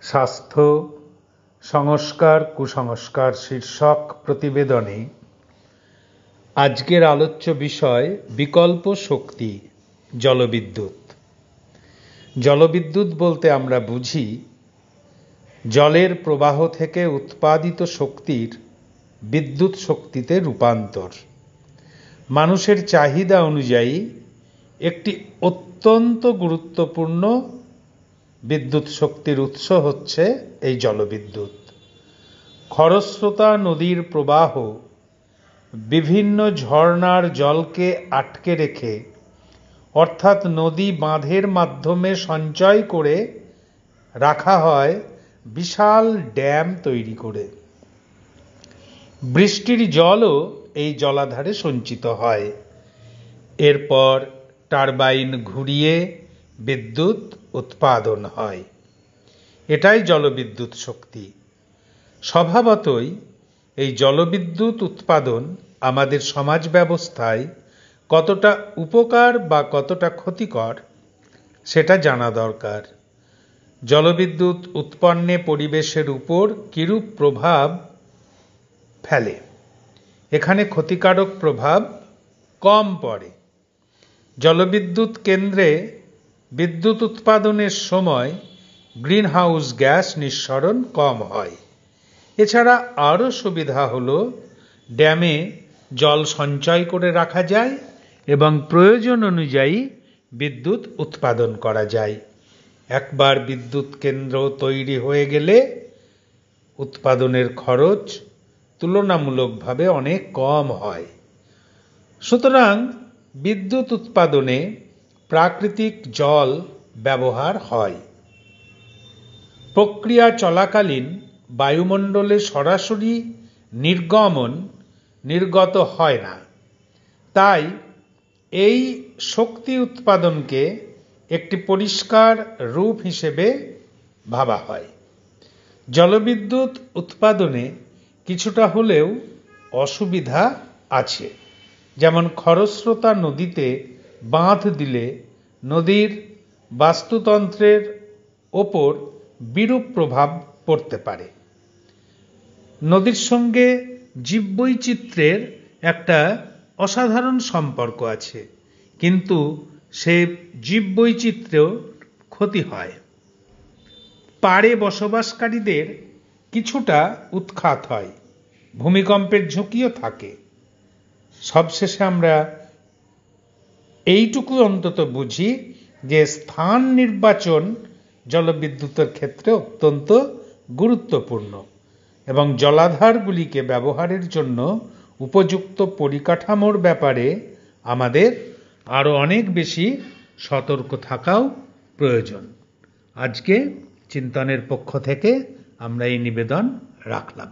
স্বাস্থ্য সংস্কার কুসংস্কার শীর্ষক প্রতিবেদনে আজকের আলোচ্য বিষয় বিকল্প শক্তি জলবিদ্যুৎ। জলবিদ্যুৎ বলতে আমরা বুঝি জলের প্রবাহ থেকে উৎপাদিত শক্তির বিদ্যুৎ শক্তিতে রূপান্তর। মানুষের চাহিদা অনুযায়ী একটি অত্যন্ত গুরুত্বপূর্ণ বিদ্যুৎ শক্তির উৎস হচ্ছে এই জলবিদ্যুৎ। খরস্রোতা নদীর প্রবাহ বিভিন্ন ঝর্ণার জলকে আটকে রেখে, অর্থাৎ নদী বাঁধের মাধ্যমে সঞ্চয় করে রাখা হয় বিশাল ড্যাম তৈরি করে। বৃষ্টির জলও এই জলাধারে সঞ্চিত হয়। এরপর টারবাইন ঘুরিয়ে বিদ্যুৎ উৎপাদন হয়। এটাই জলবিদ্যুৎ শক্তি। স্বভাবতই এই জলবিদ্যুৎ উৎপাদন আমাদের সমাজ ব্যবস্থায় কতটা উপকার বা কতটা ক্ষতিকর সেটা জানা দরকার। জলবিদ্যুৎ উৎপন্নে পরিবেশের উপর কিরূপ প্রভাব ফেলে? এখানে ক্ষতিকারক প্রভাব কম পড়ে। জলবিদ্যুৎ কেন্দ্রে বিদ্যুৎ উৎপাদনের সময় গ্রিনহাউস গ্যাস নিঃসরণ কম হয়। এছাড়া আরও সুবিধা হলো ড্যামে জল সঞ্চয় করে রাখা যায় এবং প্রয়োজন অনুযায়ী বিদ্যুৎ উৎপাদন করা যায়। একবার বিদ্যুৎ কেন্দ্র তৈরি হয়ে গেলে উৎপাদনের খরচ তুলনামূলকভাবে অনেক কম হয়। সুতরাং বিদ্যুৎ উৎপাদনে প্রাকৃতিক জল ব্যবহার হয়। প্রক্রিয়া চলাকালীন বায়ুমণ্ডলে সরাসরি নির্গত হয় না। তাই এই শক্তি উৎপাদনকে একটি পরিষ্কার রূপ হিসেবে ভাবা হয়। জলবিদ্যুৎ উৎপাদনে কিছুটা হলেও অসুবিধা আছে। যেমন খরস্রোতা নদীতে বাঁধ দিলে নদীর বাস্তুতন্ত্রের ওপর বিরূপ প্রভাব পড়তে পারে। নদীর সঙ্গে জীববৈচিত্র্যের একটা অসাধারণ সম্পর্ক আছে, কিন্তু সে জীববৈচিত্র্যেও ক্ষতি হয়। পাড়ে বসবাসকারীদের কিছুটা উৎখাত হয়, ভূমিকম্পের ঝুঁকিও থাকে। সবশেষে আমরা এইটুকু অন্তত বুঝি যে স্থান নির্বাচন জলবিদ্যুতের ক্ষেত্রে অত্যন্ত গুরুত্বপূর্ণ এবং জলাধারগুলিকে ব্যবহারের জন্য উপযুক্ত পরিকাঠামোর ব্যাপারে আমাদের আরও অনেক বেশি সতর্ক থাকাও প্রয়োজন। আজকে চিন্তনের পক্ষ থেকে আমরা এই নিবেদন রাখলাম।